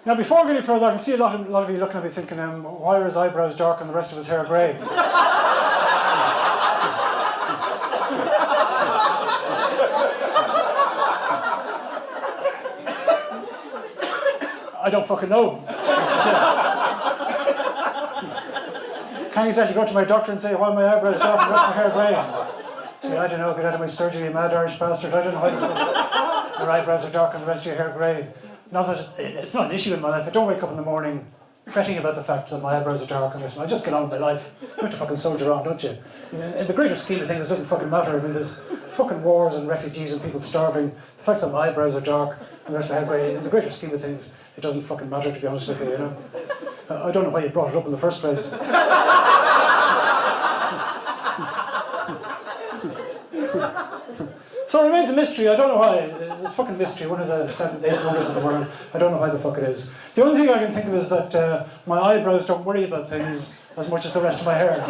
Now, before getting further, I can see a lot of you looking at me thinking, why are his eyebrows dark and the rest of his hair grey? I don't fucking know. Can't exactly go to my doctor and say, why are my eyebrows dark and the rest of my hair grey? Say, I don't know, get out of my surgery, you mad Irish bastard. I don't know why your eyebrows are dark and the rest of your hair grey. Not that it's not an issue in my life. I don't wake up in the morning fretting about the fact that my eyebrows are dark and I just get on with my life. You have to fucking soldier on, don't you? In the greater scheme of things, it doesn't fucking matter. I mean, there's fucking wars and refugees and people starving. The fact that my eyebrows are dark and the rest of my hair grey, in the greater scheme of things, it doesn't fucking matter, to be honest with you, you know? I don't know why you brought it up in the first place. So it remains a mystery. I don't know why. It's a fucking mystery. One of the 7 8 wonders of the world. I don't know why the fuck it is. The only thing I can think of is that my eyebrows don't worry about things as much as the rest of my hair.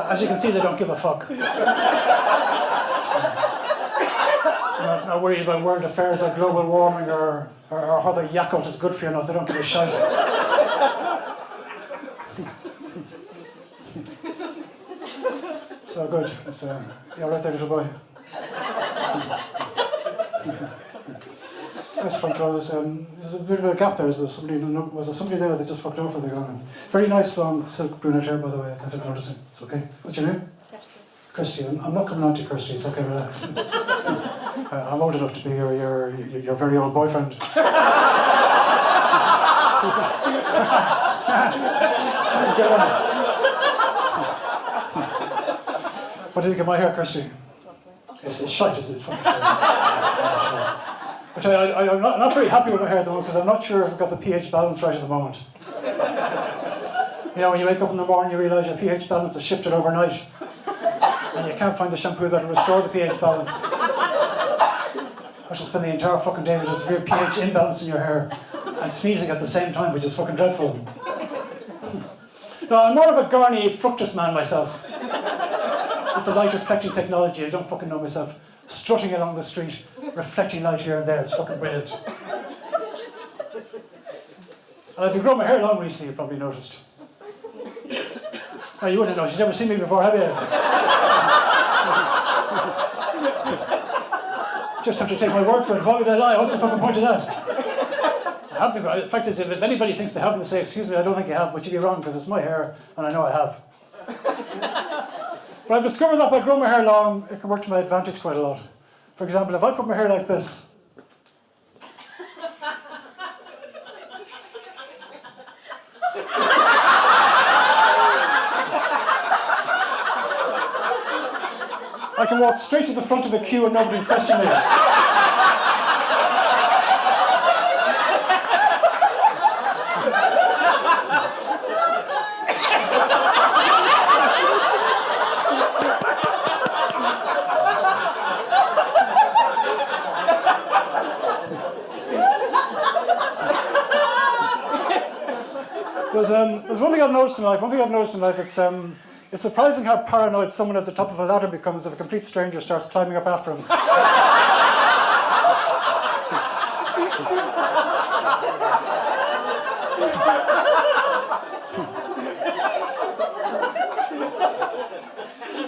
As you can see, they don't give a fuck. I'm not worried about world affairs or global warming or whether Yakult is good for you or not. They don't give a shite. So good. You all right there, little boy? Nice front row. There's a bit of a gap there. Was there somebody there that just fucked over the gun? Very nice long silk brunette hair, by the way. I didn't notice it. It's okay. What's your name? Kirsty. I'm not coming on to you, Kirsty. It's okay, relax. I'm old enough to be your very old boyfriend. What do you think of my hair, Kirsty? It's shite, it's fucking shite. I tell you, I'm not very happy with my hair at the moment because I'm not sure if I've got the pH balance right at the moment. You know, when you wake up in the morning, you realise your pH balance has shifted overnight. And you can't find the shampoo that will restore the pH balance. I just spend the entire fucking day with a severe pH imbalance in your hair and sneezing at the same time, which is fucking dreadful. No, I'm more of a Garnier fructus man myself. With the light reflecting technology, I don't fucking know myself. Strutting along the street, reflecting light here and there, it's fucking brilliant. And I've been growing my hair long recently, you probably noticed. Oh, you wouldn't know, you've never seen me before, have you? Just have to take my word for it. Why would I lie? What's the fucking point of that? I have been. The fact is, if anybody thinks they haven't, they say, excuse me, I don't think you have, but you'd be wrong because it's my hair and I know I have. But I've discovered that by growing my hair long, it can work to my advantage quite a lot. For example, if I put my hair like this, I can walk straight to the front of the queue and nobody will question me. There's one thing I've noticed in life. It's surprising how paranoid someone at the top of a ladder becomes if a complete stranger starts climbing up after him.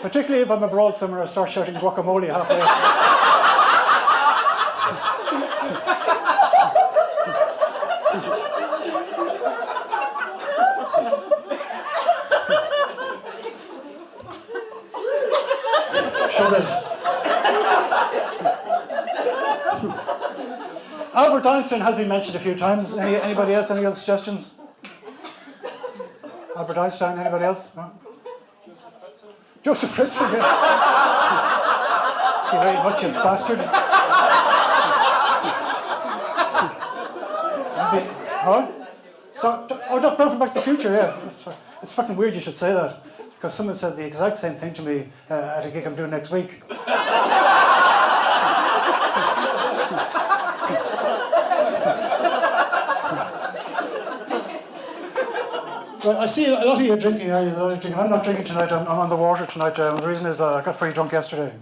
Particularly if I'm abroad somewhere, I start shouting guacamole halfway. Albert Einstein has been mentioned a few times. Anybody else? Any other suggestions? Albert Einstein, anybody else? No? Joseph Fritzl, yes. Thank you very much, you bastard. Doc Brown from Back to the Future, yeah. It's fucking weird you should say that. Because someone said the exact same thing to me at a gig I'm doing next week. Well, I see a lot of you drinking. I'm not drinking tonight. I'm on the water tonight. The reason is I got very drunk yesterday.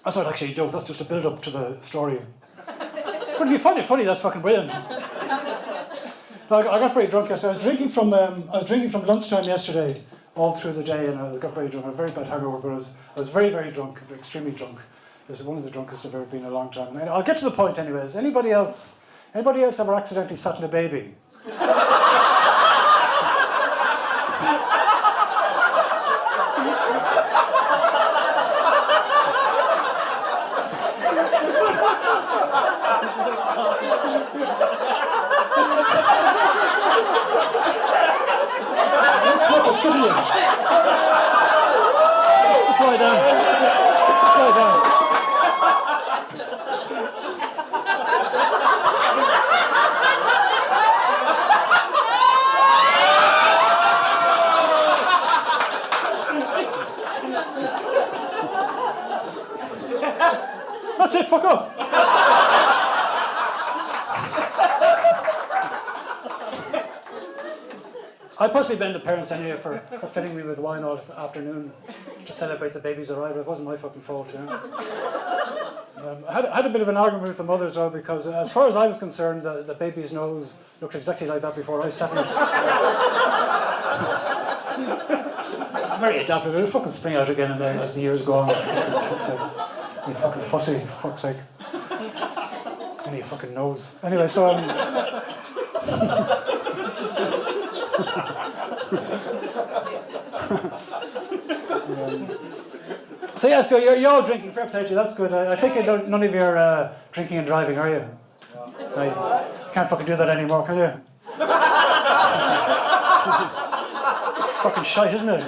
That's not actually a joke. That's just a build-up to the story. But if you find it funny, that's fucking brilliant. I got very drunk yesterday. I was drinking from lunchtime yesterday all through the day, and I got very drunk. I had a very bad hangover, but I was very, very drunk, extremely drunk. It was one of the drunkest I've ever been in a long time. And I'll get to the point, anyways. Anybody else ever accidentally sat in a baby? Just lie down. Just lie down. That's it, fuck off. I personally blame the parents anyway for filling me with wine all afternoon to celebrate the baby's arrival. It wasn't my fucking fault, you know. I had a bit of an argument with the mother as well, because as far as I was concerned, the baby's nose looked exactly like that before I sat in it. I'm very adaptable. It'll fucking spring out again as the years go on. You fucking fussy, for fuck's sake. Only your fucking nose. Anyway, so so you're all drinking. Fair play to you. That's good. I take it none of you are drinking and driving, are you? No. You can't fucking do that anymore, can you? Fucking shite, isn't it?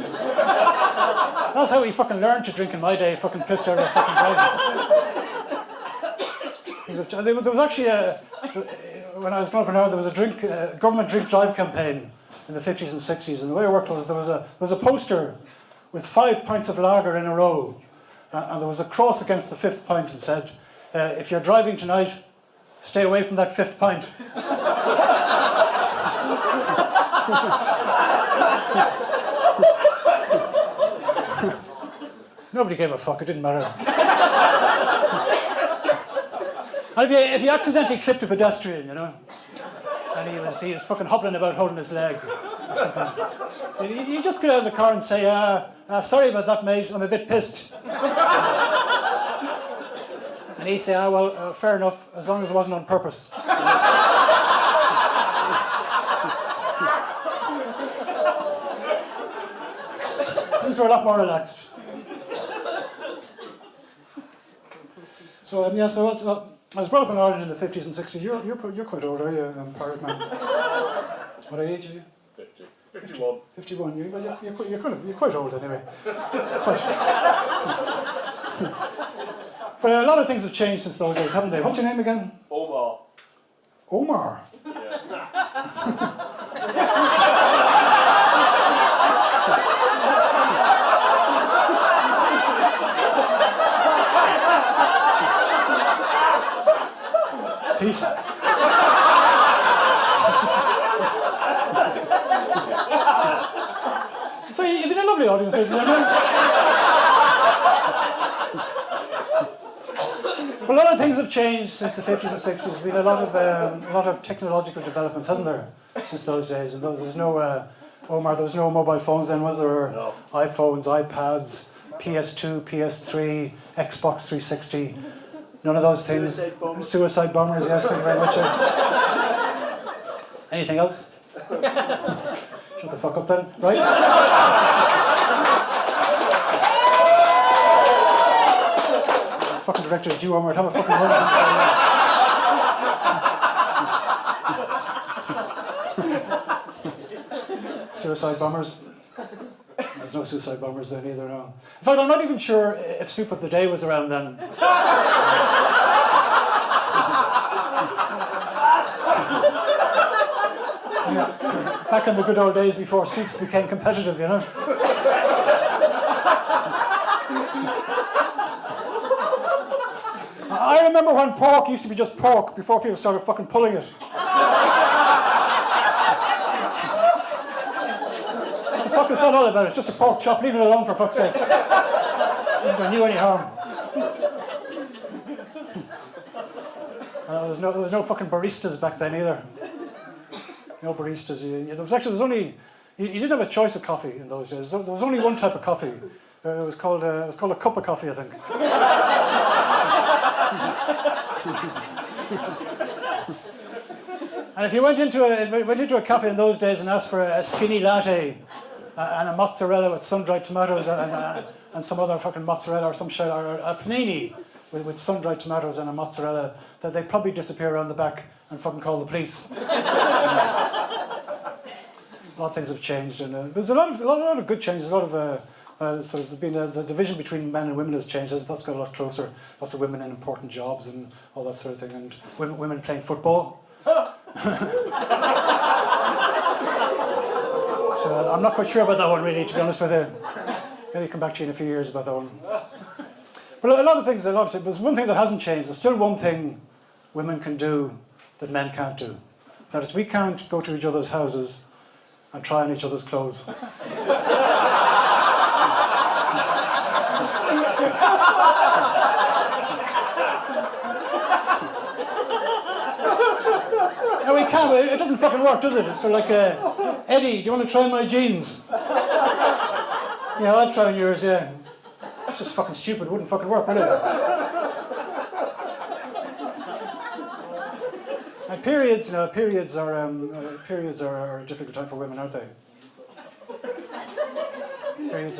That's how we fucking learned to drink in my day. Fucking pissed out of fucking driving. There was actually when I was growing up in Ireland, there was a government drink drive campaign in the 50s and 60s, and the way it worked was there was a poster with 5 pints of lager in a row, and there was a cross against the 5th pint and said, if you're driving tonight, stay away from that 5th pint. Nobody gave a fuck, it didn't matter. And if you accidentally clipped a pedestrian, you know, and he was fucking hobbling about holding his leg or something, you just get out of the car and say, sorry about that, mate, I'm a bit pissed. And he'd say, well, fair enough, as long as it wasn't on purpose. Things were a lot more relaxed. So, I was brought up in Ireland in the 50s and 60s. You're quite old, are you, pirate man? What age are you? 50. 51. 51. You're quite old anyway. But a lot of things have changed since those days, haven't they? What's your name again? Omar. Omar. Yeah. Peace. So you've been a lovely audience, ladies and gentlemen. But a lot of things have changed since the 50s and 60s. There's been a lot of technological developments, hasn't there, since those days? And there was no Omar. There was no mobile phones then, was there? No. iPhones, iPads, PS2, PS3, Xbox 360. None of those things. Suicide bombers, yes, thank you very much. Anything else? Shut the fuck up then, right? Fucking director, do you want to have a fucking word? Suicide bombers? There's no suicide bombers then either, no. In fact, I'm not even sure if Soup of the Day was around then. Back in the good old days before soups became competitive, you know. I remember when pork used to be just pork before people started fucking pulling it. fuck is that all about? It's just a pork chop. Leave it alone, for fuck's sake. Hasn't done you any harm. There was no fucking baristas back then either. No baristas. There was only. You didn't have a choice of coffee in those days. There was only one type of coffee. It was called a cup of coffee, I think. And if you went into a cafe in those days and asked for a skinny latte and a mozzarella with sun-dried tomatoes and some other fucking mozzarella or some shit, or a panini with sun-dried tomatoes and a mozzarella, that they'd probably disappear around the back and fucking call the police. A lot of things have changed, and there's a lot of good changes. A lot of sort of the division between men and women has changed. That's got a lot closer. Lots of women in important jobs and all that sort of thing, and women playing football. So I'm not quite sure about that one, really, to be honest with you. Maybe come back to you in a few years about that one. But a lot of things. There's one thing that hasn't changed. There's still one thing women can do that men can't do. That is, we can't go to each other's houses and try on each other's clothes. No, we can't. It doesn't fucking work, does it? It's sort of like, Eddie, do you want to try my jeans? Yeah, I'll try on yours, yeah. It's just fucking stupid. It wouldn't fucking work, would it? And periods are a difficult time for women, aren't they? Periods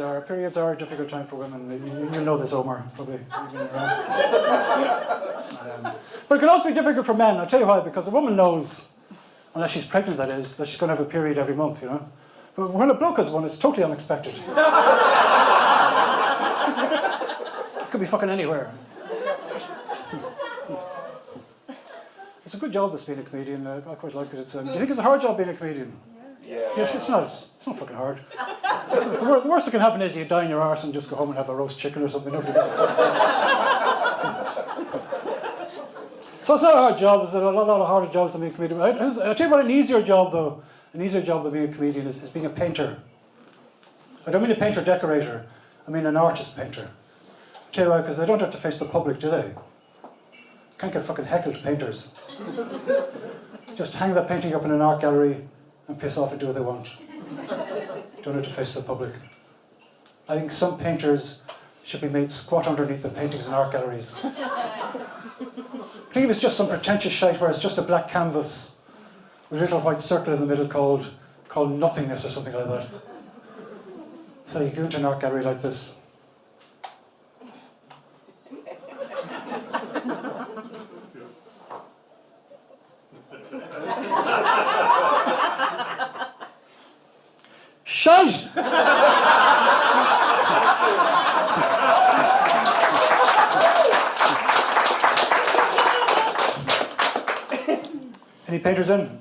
are a difficult time for women. You know this, Omar, probably. But it can also be difficult for men. I'll tell you why. Because a woman knows, unless she's pregnant, that is, that she's going to have a period every month, you know. But when a bloke has one, it's totally unexpected. It could be fucking anywhere. It's a good job that's being a comedian. I quite like it. Do you think it's a hard job being a comedian? Yeah. Yes, it's not. It's not fucking hard. The worst that can happen is you die in your arse and just go home and have a roast chicken or something. Nobody gives a fuck. So it's not a hard job. There's a lot of harder jobs than being a comedian. I'll tell you what, an easier job than being a comedian is being a painter. I don't mean a painter decorator. I mean an artist painter. I'll tell you why, because they don't have to face the public, do they? Can't get fucking heckled painters. Just hang that painting up in an art gallery and piss off and do what they want. Don't have to face the public. I think some painters should be made squat underneath the paintings in art galleries. I think if it's just some pretentious shite where it's just a black canvas with a little white circle in the middle called nothingness or something like that. So you go into an art gallery like this. Shite! Any painters in?